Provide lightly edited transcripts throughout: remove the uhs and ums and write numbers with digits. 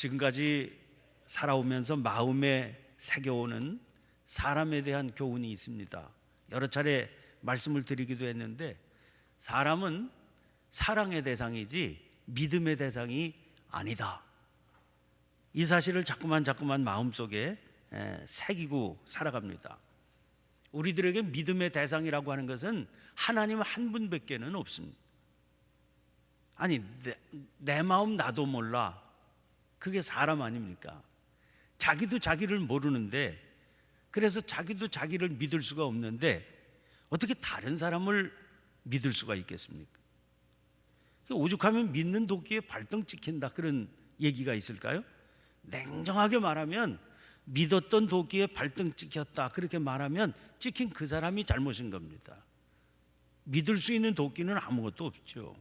지금까지 살아오면서 마음에 새겨오는 사람에 대한 교훈이 있습니다. 여러 차례 말씀을 드리기도 했는데, 사람은 사랑의 대상이지 믿음의 대상이 아니다. 이 사실을 자꾸만 마음속에 새기고 살아갑니다. 우리들에게 믿음의 대상이라고 하는 것은 하나님 한 분밖에는 없습니다. 아니, 내 마음 나도 몰라. 그게 사람 아닙니까? 자기도 자기를 모르는데, 그래서 자기도 자기를 믿을 수가 없는데 어떻게 다른 사람을 믿을 수가 있겠습니까? 오죽하면 믿는 도끼에 발등 찍힌다, 그런 얘기가 있을까요? 냉정하게 말하면 믿었던 도끼에 발등 찍혔다, 그렇게 말하면 찍힌 그 사람이 잘못인 겁니다. 믿을 수 있는 도끼는 아무것도 없죠.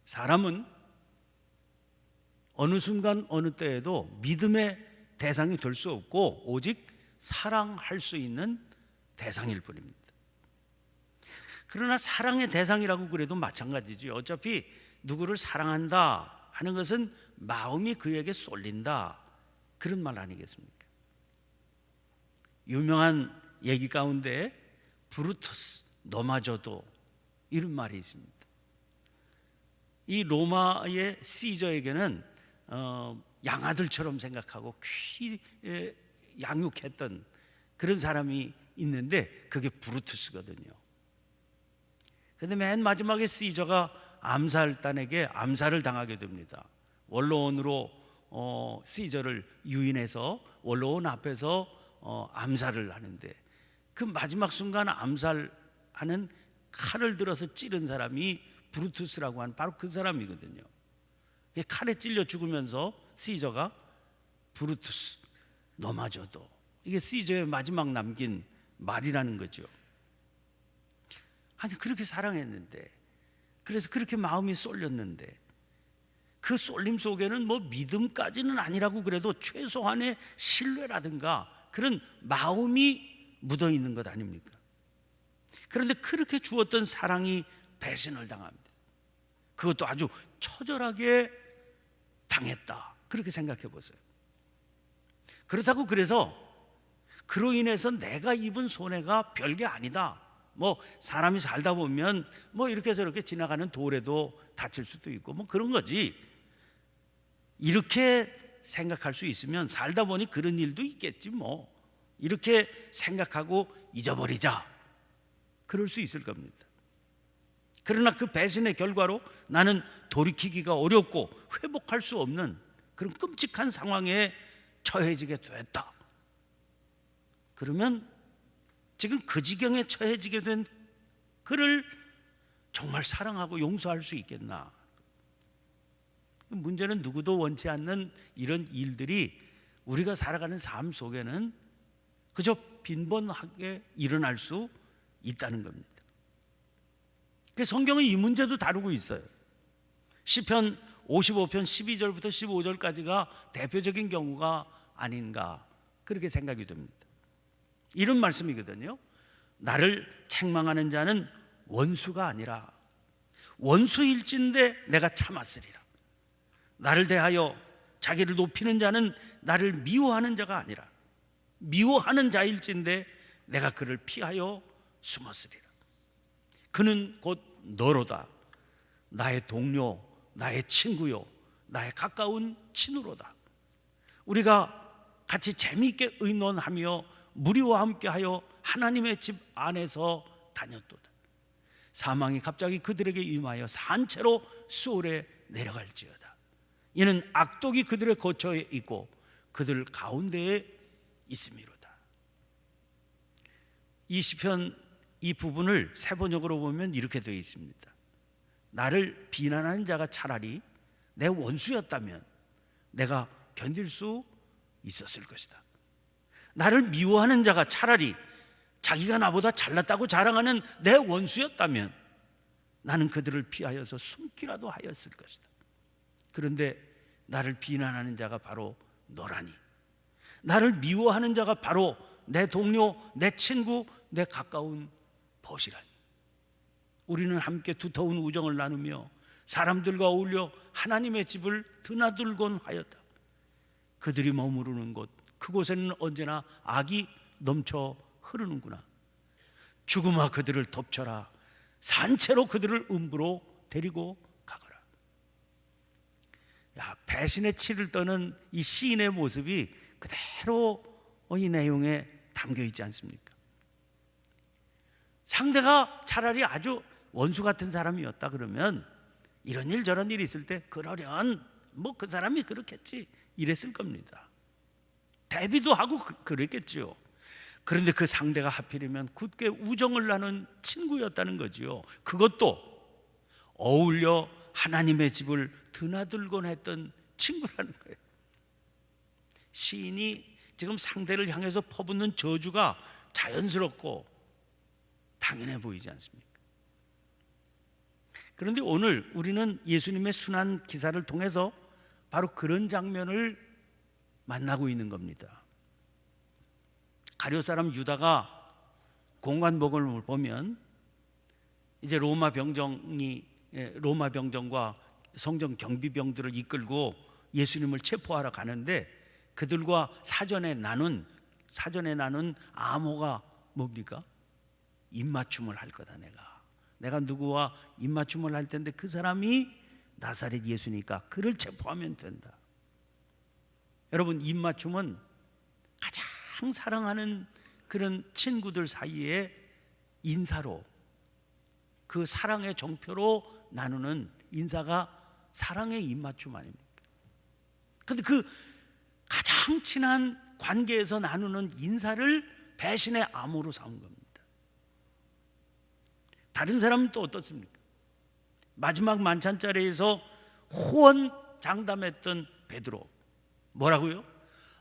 사람은 어느 순간 어느 때에도 믿음의 대상이 될 수 없고 오직 사랑할 수 있는 대상일 뿐입니다. 그러나 사랑의 대상이라고 그래도 마찬가지죠. 어차피 누구를 사랑한다 하는 것은 마음이 그에게 쏠린다, 그런 말 아니겠습니까? 유명한 얘기 가운데 브루투스 너마저도 이런 말이 있습니다. 이 로마의 시저에게는 양아들처럼 생각하고 양육했던 그런 사람이 있는데 그게 브루투스거든요. 그런데 맨 마지막에 시저가 암살단에게 암살을 당하게 됩니다. 원로원으로 시저를 유인해서 원로원 앞에서 암살을 하는데, 그 마지막 순간 암살하는 칼을 들어서 찌른 사람이 브루투스라고 하는 바로 그 사람이거든요. 칼에 찔려 죽으면서 시저가 브루투스 너마저도, 이게 시저의 마지막 남긴 말이라는 거죠. 아니, 그렇게 사랑했는데, 그래서 그렇게 마음이 쏠렸는데, 그 쏠림 속에는 뭐 믿음까지는 아니라고 그래도 최소한의 신뢰라든가 그런 마음이 묻어 있는 것 아닙니까? 그런데 그렇게 주었던 사랑이 배신을 당합니다. 그것도 아주 처절하게 당했다, 그렇게 생각해 보세요. 그렇다고 그래서 그로 인해서 내가 입은 손해가 별게 아니다. 뭐 사람이 살다 보면 뭐 이렇게 저렇게 지나가는 돌에도 다칠 수도 있고 뭐 그런 거지, 이렇게 생각할 수 있으면 살다 보니 그런 일도 있겠지 뭐, 이렇게 생각하고 잊어버리자, 그럴 수 있을 겁니다. 그러나 그 배신의 결과로 나는 돌이키기가 어렵고 회복할 수 없는 그런 끔찍한 상황에 처해지게 됐다. 그러면 지금 그 지경에 처해지게 된 그를 정말 사랑하고 용서할 수 있겠나? 문제는 누구도 원치 않는 이런 일들이 우리가 살아가는 삶 속에는 그저 빈번하게 일어날 수 있다는 겁니다. 성경은 이 문제도 다루고 있어요. 시편 55편 12절부터 15절까지가 대표적인 경우가 아닌가, 그렇게 생각이 됩니다. 이런 말씀이거든요. 나를 책망하는 자는 원수가 아니라 원수일진데 내가 참았으리라. 나를 대하여 자기를 높이는 자는 나를 미워하는 자가 아니라 미워하는 자일진데 내가 그를 피하여 숨었으리라. 그는 곧 너로다. 나의 동료, 나의 친구요, 나의 가까운 친구로다. 우리가 같이 재미있게 의논하며 무리와 함께하여 하나님의 집 안에서 다녔도다. 사망이 갑자기 그들에게 임하여 산채로 수월에 내려갈지어다. 이는 악독이 그들의 거처에 있고 그들 가운데에 있음이로다. 이 시편 이 부분을 세번역으로 보면 이렇게 되어 있습니다. 나를 비난하는 자가 차라리 내 원수였다면 내가 견딜 수 있었을 것이다. 나를 미워하는 자가 차라리 자기가 나보다 잘났다고 자랑하는 내 원수였다면 나는 그들을 피하여서 숨기라도 하였을 것이다. 그런데 나를 비난하는 자가 바로 너라니, 나를 미워하는 자가 바로 내 동료, 내 친구, 내 가까운 벗이라니. 우리는 함께 두터운 우정을 나누며 사람들과 어울려 하나님의 집을 드나들곤 하였다. 그들이 머무르는 곳, 그곳에는 언제나 악이 넘쳐 흐르는구나. 죽음아 그들을 덮쳐라. 산채로 그들을 음부로 데리고 가거라. 야, 배신의 치를 떠는 이 시인의 모습이 그대로 이 내용에 담겨 있지 않습니까? 상대가 차라리 아주 원수 같은 사람이었다 그러면 이런 일 저런 일이 있을 때 그러련 뭐 그 사람이 그렇겠지 이랬을 겁니다. 대비도 하고 그랬겠죠. 그런데 그 상대가 하필이면 굳게 우정을 나눈 친구였다는 거지요. 그것도 어울려 하나님의 집을 드나들곤 했던 친구라는 거예요. 시인이 지금 상대를 향해서 퍼붓는 저주가 자연스럽고 당연해 보이지 않습니까? 그런데 오늘 우리는 예수님의 순환 기사를 통해서 바로 그런 장면을 만나고 있는 겁니다. 가룟 사람 유다가 공관복음을 보면 이제 로마 병정과 성전 경비병들을 이끌고 예수님을 체포하러 가는데 그들과 사전에 나눈 암호가 뭡니까? 입맞춤을 할 거다. 내가 누구와 입맞춤을 할 텐데 그 사람이 나사렛 예수니까 그를 체포하면 된다. 여러분, 입맞춤은 가장 사랑하는 그런 친구들 사이에 인사로, 그 사랑의 정표로 나누는 인사가 사랑의 입맞춤 아닙니까? 그런데 그 가장 친한 관계에서 나누는 인사를 배신의 암호로 삼은 겁니다. 다른 사람은 또 어떻습니까? 마지막 만찬 자리에서 호언장담했던 베드로, 뭐라고요?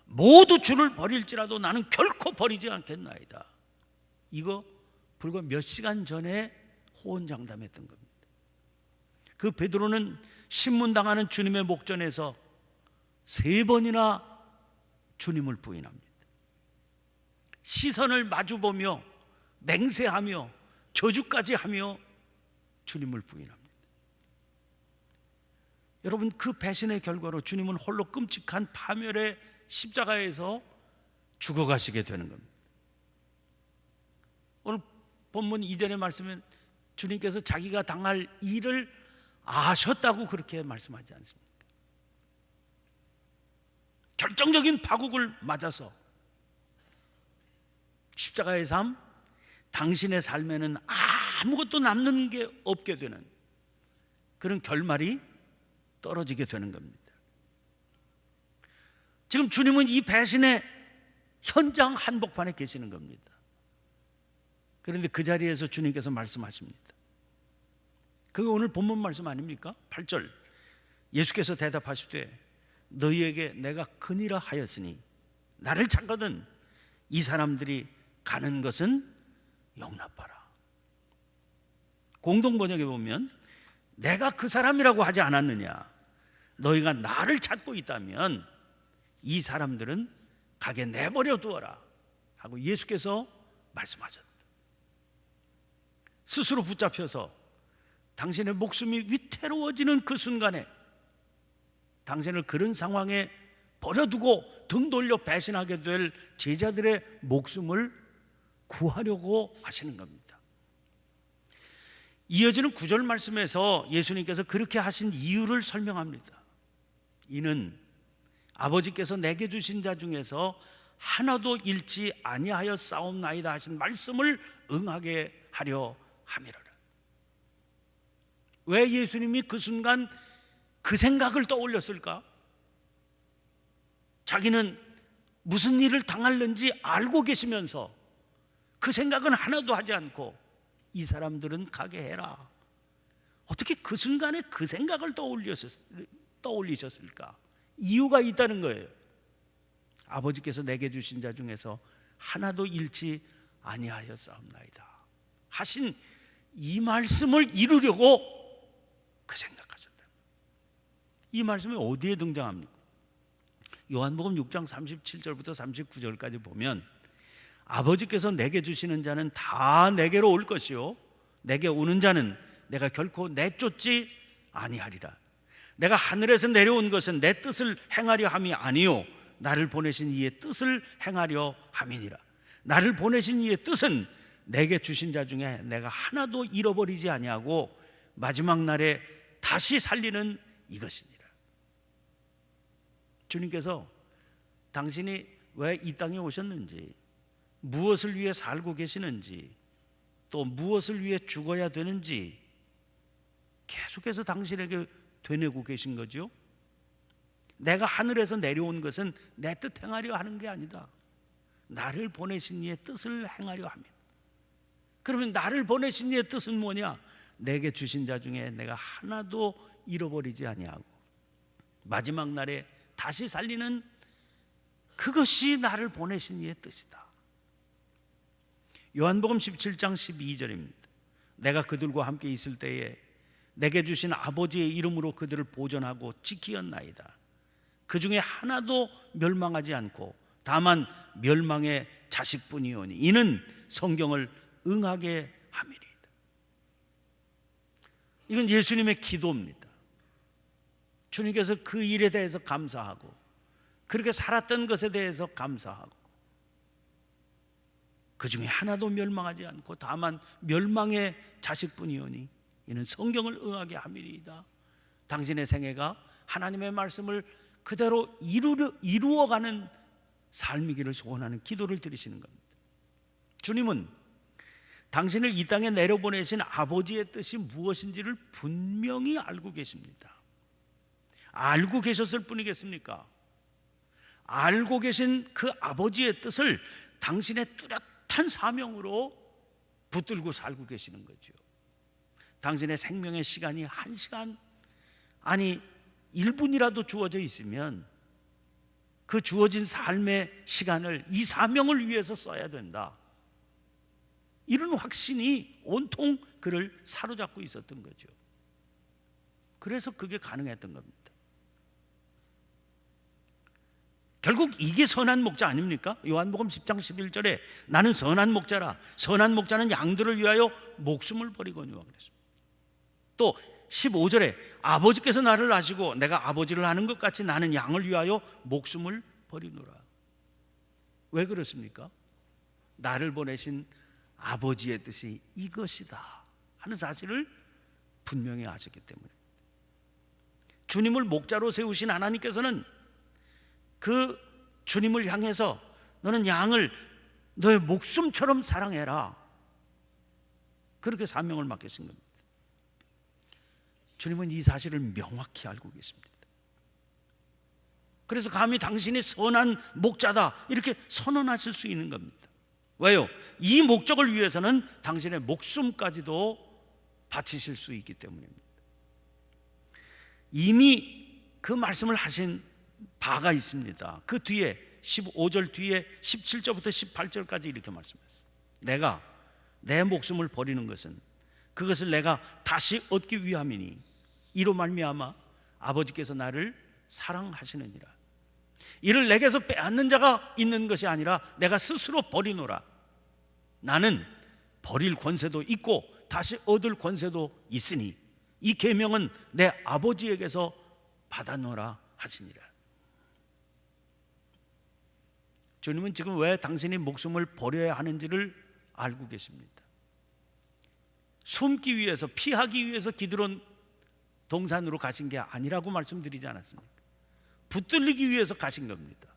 모두 주를 버릴지라도 나는 결코 버리지 않겠나이다. 이거 불과 몇 시간 전에 호언장담했던 겁니다. 그 베드로는 신문당하는 주님의 목전에서 3번이나 주님을 부인합니다. 시선을 마주보며 맹세하며 저주까지 하며 주님을 부인합니다. 여러분, 그 배신의 결과로 주님은 홀로 끔찍한 파멸의 십자가에서 죽어가시게 되는 겁니다. 오늘 본문 이전의 말씀은 주님께서 자기가 당할 일을 아셨다고 그렇게 말씀하지 않습니까? 결정적인 파국을 맞아서 십자가의 삶, 당신의 삶에는 아무것도 남는 게 없게 되는 그런 결말이 떨어지게 되는 겁니다. 지금 주님은 이 배신의 현장 한복판에 계시는 겁니다. 그런데 그 자리에서 주님께서 말씀하십니다. 그게 오늘 본문 말씀 아닙니까? 8절, 예수께서 대답하시되 너희에게 내가 그니라 하였으니 나를 찾거든 이 사람들이 가는 것은 용납하라. 공동번역에 보면 내가 그 사람이라고 하지 않았느냐, 너희가 나를 찾고 있다면 이 사람들은 가게 내버려 두어라 하고 예수께서 말씀하셨다. 스스로 붙잡혀서 당신의 목숨이 위태로워지는 그 순간에 당신을 그런 상황에 버려두고 등 돌려 배신하게 될 제자들의 목숨을 구하려고 하시는 겁니다. 이어지는 9절 말씀에서 예수님께서 그렇게 하신 이유를 설명합니다. 이는 아버지께서 내게 주신 자 중에서 하나도 잃지 아니하여 싸움나이다 하신 말씀을 응하게 하려 함이로라. 왜 예수님이 그 순간 그 생각을 떠올렸을까? 자기는 무슨 일을 당할는지 알고 계시면서 그 생각은 하나도 하지 않고 이 사람들은 가게 해라. 어떻게 그 순간에 그 생각을 떠올리셨을까? 이유가 있다는 거예요. 아버지께서 내게 주신 자 중에서 하나도 잃지 아니하여 싸움나이다 하신 이 말씀을 이루려고 그 생각하셨다. 이 말씀이 어디에 등장합니까? 요한복음 6장 37절부터 39절까지 보면 아버지께서 내게 주시는 자는 다 내게로 올 것이요 내게 오는 자는 내가 결코 내쫓지 아니하리라. 내가 하늘에서 내려온 것은 내 뜻을 행하려 함이 아니요 나를 보내신 이의 뜻을 행하려 함이니라. 나를 보내신 이의 뜻은 내게 주신 자 중에 내가 하나도 잃어버리지 아니하고 마지막 날에 다시 살리는 이것이니라. 주님께서 당신이 왜 이 땅에 오셨는지, 무엇을 위해 살고 계시는지, 또 무엇을 위해 죽어야 되는지 계속해서 당신에게 되뇌고 계신 거죠. 내가 하늘에서 내려온 것은 내 뜻 행하려 하는 게 아니다. 나를 보내신 이의 뜻을 행하려 합니다. 그러면 나를 보내신 이의 뜻은 뭐냐? 내게 주신 자 중에 내가 하나도 잃어버리지 아니하고 마지막 날에 다시 살리는 그것이 나를 보내신 이의 뜻이다. 요한복음 17장 12절입니다. 내가 그들과 함께 있을 때에 내게 주신 아버지의 이름으로 그들을 보존하고 지키었나이다. 그 중에 하나도 멸망하지 않고 다만 멸망의 자식뿐이오니 이는 성경을 응하게 함이리이다. 이건 예수님의 기도입니다. 주님께서 그 일에 대해서 감사하고 그렇게 살았던 것에 대해서 감사하고 그 중에 하나도 멸망하지 않고 다만 멸망의 자식뿐이오니 이는 성경을 응하게 함이리이다. 당신의 생애가 하나님의 말씀을 그대로 이루어가는 삶이기를 소원하는 기도를 드리시는 겁니다. 주님은 당신을 이 땅에 내려보내신 아버지의 뜻이 무엇인지를 분명히 알고 계십니다. 알고 계셨을 뿐이겠습니까? 알고 계신 그 아버지의 뜻을 당신의 뚜렷한 사명으로 붙들고 살고 계시는 거죠. 당신의 생명의 시간이 1시간 아니 1분이라도 주어져 있으면 그 주어진 삶의 시간을 이 사명을 위해서 써야 된다. 이런 확신이 온통 그를 사로잡고 있었던 거죠. 그래서 그게 가능했던 겁니다. 결국 이게 선한 목자 아닙니까? 요한복음 10장 11절에 나는 선한 목자라. 선한 목자는 양들을 위하여 목숨을 버리거니와 그랬습니다. 또 15절에 아버지께서 나를 아시고 내가 아버지를 아는 것 같이 나는 양을 위하여 목숨을 버리노라. 왜 그렇습니까? 나를 보내신 아버지의 뜻이 이것이다 하는 사실을 분명히 아셨기 때문에 주님을 목자로 세우신 하나님께서는 그 주님을 향해서 너는 양을 너의 목숨처럼 사랑해라 그렇게 사명을 맡기신 겁니다. 주님은 이 사실을 명확히 알고 계십니다. 그래서 감히 당신이 선한 목자다 이렇게 선언하실 수 있는 겁니다. 왜요? 이 목적을 위해서는 당신의 목숨까지도 바치실 수 있기 때문입니다. 이미 그 말씀을 하신 바가 있습니다. 그 뒤에 15절 뒤에 17절부터 18절까지 이렇게 말씀했어요. 내가 내 목숨을 버리는 것은 그것을 내가 다시 얻기 위함이니 이로 말미암아 아버지께서 나를 사랑하시느니라. 이를 내게서 빼앗는 자가 있는 것이 아니라 내가 스스로 버리노라. 나는 버릴 권세도 있고 다시 얻을 권세도 있으니 이 계명은 내 아버지에게서 받아노라 하시니라. 주님은 지금 왜 당신이 목숨을 버려야 하는지를 알고 계십니다. 숨기 위해서 피하기 위해서 기드론 동산으로 가신 게 아니라고 말씀드리지 않았습니까? 붙들리기 위해서 가신 겁니다.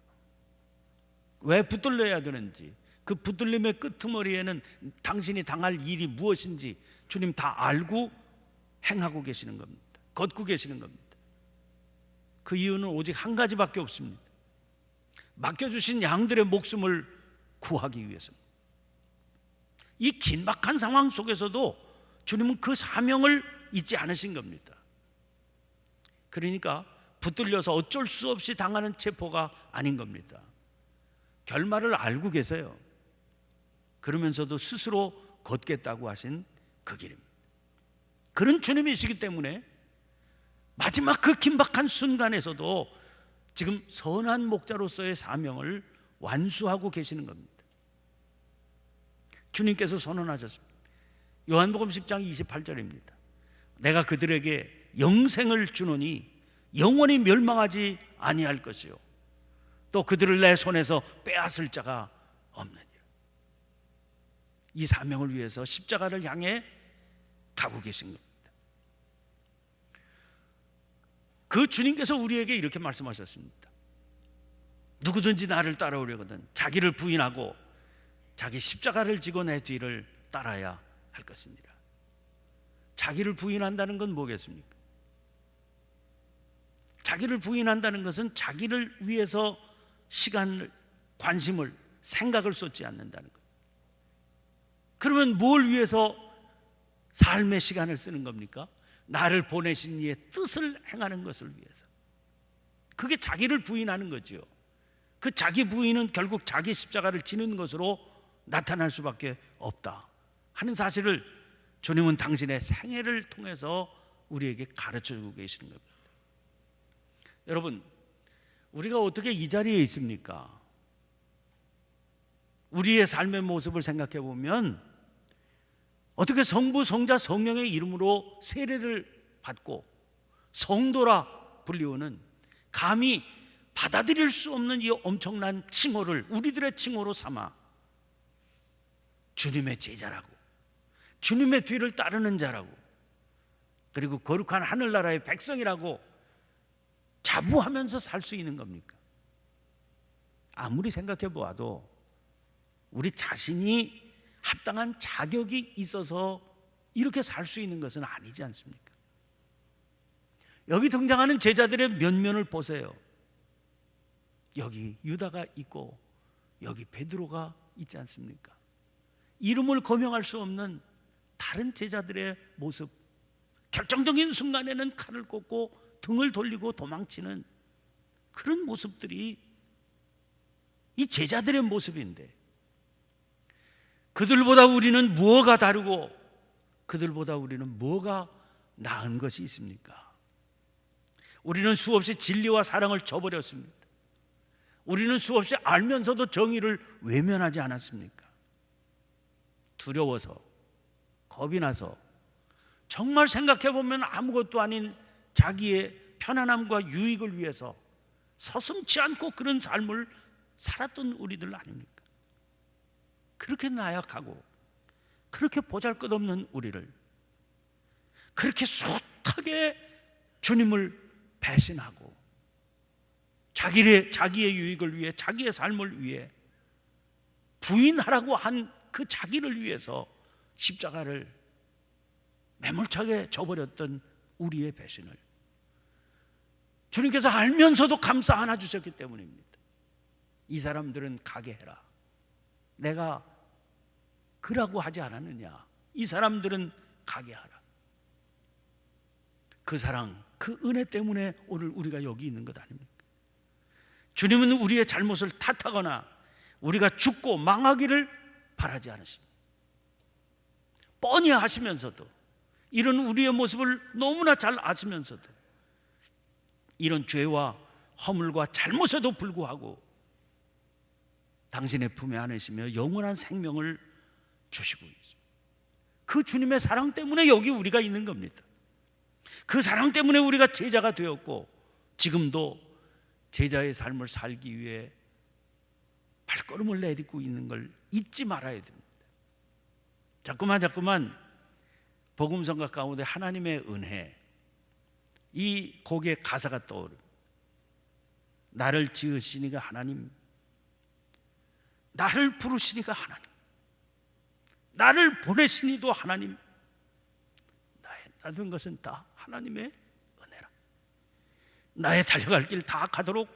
왜 붙들려야 되는지 그 붙들림의 끄트머리에는 당신이 당할 일이 무엇인지 주님 다 알고 행하고 계시는 겁니다. 걷고 계시는 겁니다. 그 이유는 오직 한 가지밖에 없습니다. 맡겨주신 양들의 목숨을 구하기 위해서입니다. 이 긴박한 상황 속에서도 주님은 그 사명을 잊지 않으신 겁니다. 그러니까 붙들려서 어쩔 수 없이 당하는 체포가 아닌 겁니다. 결말을 알고 계세요. 그러면서도 스스로 걷겠다고 하신 그 길입니다. 그런 주님이시기 때문에 마지막 그 긴박한 순간에서도 지금 선한 목자로서의 사명을 완수하고 계시는 겁니다. 주님께서 선언하셨습니다. 요한복음 10장 28절입니다. 내가 그들에게 영생을 주노니 영원히 멸망하지 아니할 것이요 또 그들을 내 손에서 빼앗을 자가 없느니라. 이 사명을 위해서 십자가를 향해 가고 계신 겁니다. 그 주님께서 우리에게 이렇게 말씀하셨습니다. 누구든지 나를 따라오려거든 자기를 부인하고 자기 십자가를 지고 내 뒤를 따라야 할 것이니라. 자기를 부인한다는 건 뭐겠습니까? 자기를 부인한다는 것은 자기를 위해서 시간을, 관심을, 생각을 쏟지 않는다는 것. 그러면 뭘 위해서 삶의 시간을 쓰는 겁니까? 나를 보내신 이의 뜻을 행하는 것을 위해서. 그게 자기를 부인하는 거죠. 그 자기 부인은 결국 자기 십자가를 지는 것으로 나타날 수밖에 없다 하는 사실을 주님은 당신의 생애를 통해서 우리에게 가르쳐주고 계시는 겁니다. 여러분, 우리가 어떻게 이 자리에 있습니까? 우리의 삶의 모습을 생각해 보면 어떻게 성부, 성자, 성령의 이름으로 세례를 받고 성도라 불리우는 감히 받아들일 수 없는 이 엄청난 칭호를 우리들의 칭호로 삼아 주님의 제자라고, 주님의 뒤를 따르는 자라고, 그리고 거룩한 하늘나라의 백성이라고 자부하면서 살 수 있는 겁니까? 아무리 생각해 보아도 우리 자신이 합당한 자격이 있어서 이렇게 살 수 있는 것은 아니지 않습니까? 여기 등장하는 제자들의 면면을 보세요. 여기 유다가 있고 여기 베드로가 있지 않습니까? 이름을 거명할 수 없는 다른 제자들의 모습, 결정적인 순간에는 칼을 꽂고 등을 돌리고 도망치는 그런 모습들이 이 제자들의 모습인데, 그들보다 우리는 무엇가 다르고 그들보다 우리는 뭐가 나은 것이 있습니까? 우리는 수없이 진리와 사랑을 저버렸습니다. 우리는 수없이 알면서도 정의를 외면하지 않았습니까? 두려워서, 겁이 나서, 정말 생각해 보면 아무것도 아닌 자기의 편안함과 유익을 위해서 서슴지 않고 그런 삶을 살았던 우리들 아닙니까? 그렇게 나약하고 그렇게 보잘것없는 우리를 그렇게 숱하게 주님을 배신하고 자기의 유익을 위해, 자기의 삶을 위해 부인하라고 한 그 자기를 위해서 십자가를 매몰차게 져버렸던 우리의 배신을 주님께서 알면서도 감싸 안아 주셨기 때문입니다. 이 사람들은 가게 해라, 내가 그라고 하지 않았느냐. 이 사람들은 가게 하라. 그 사랑, 그 은혜 때문에 오늘 우리가 여기 있는 것 아닙니까? 주님은 우리의 잘못을 탓하거나 우리가 죽고 망하기를 바라지 않으십니다. 뻔히 아시면서도, 이런 우리의 모습을 너무나 잘 아시면서도, 이런 죄와 허물과 잘못에도 불구하고 당신의 품에 안으시며 영원한 생명을 주시고 있습니다. 그 주님의 사랑 때문에 여기 우리가 있는 겁니다. 그 사랑 때문에 우리가 제자가 되었고 지금도 제자의 삶을 살기 위해 발걸음을 내딛고 있는 걸 잊지 말아야 됩니다. 자꾸만 복음성가 가운데 하나님의 은혜, 이 곡의 가사가 떠오릅니다. 나를 지으시니가 하나님, 나를 부르시니가 하나님, 나를 보내시니도 하나님, 나의 모든 것은 다 하나님의 은혜라. 나의 달려갈 길 다 가도록,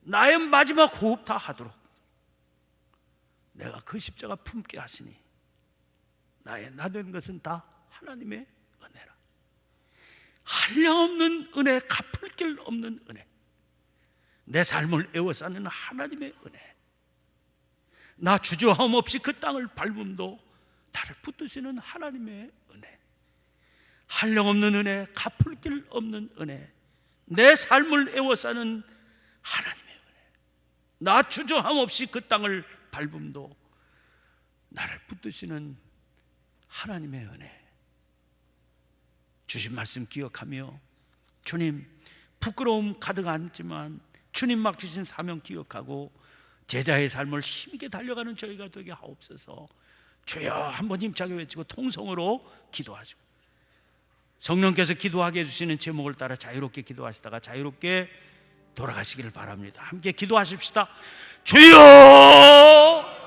나의 마지막 호흡 다 하도록 내가 그 십자가 품게 하시니 나의 나된 것은 다 하나님의 은혜라. 한량없는 은혜, 갚을 길 없는 은혜, 내 삶을 애워싸는 하나님의 은혜, 나 주저함 없이 그 땅을 밟음도 나를 붙드시는 하나님의 은혜, 한량없는 은혜, 갚을 길 없는 은혜, 내 삶을 애워싸는 하나님의 은혜, 나 주저함 없이 그 땅을 밟음도 나를 붙드시는 하나님의 은혜. 주신 말씀 기억하며, 주님 부끄러움 가득 않지만 주님 맡기신 사명 기억하고 제자의 삶을 힘있게 달려가는 저희가 되게 하옵소서. 주여 한번 힘차게 외치고 통성으로 기도하죠. 성령께서 기도하게 해주시는 제목을 따라 자유롭게 기도하시다가 자유롭게 돌아가시기를 바랍니다. 함께 기도하십시다. 주여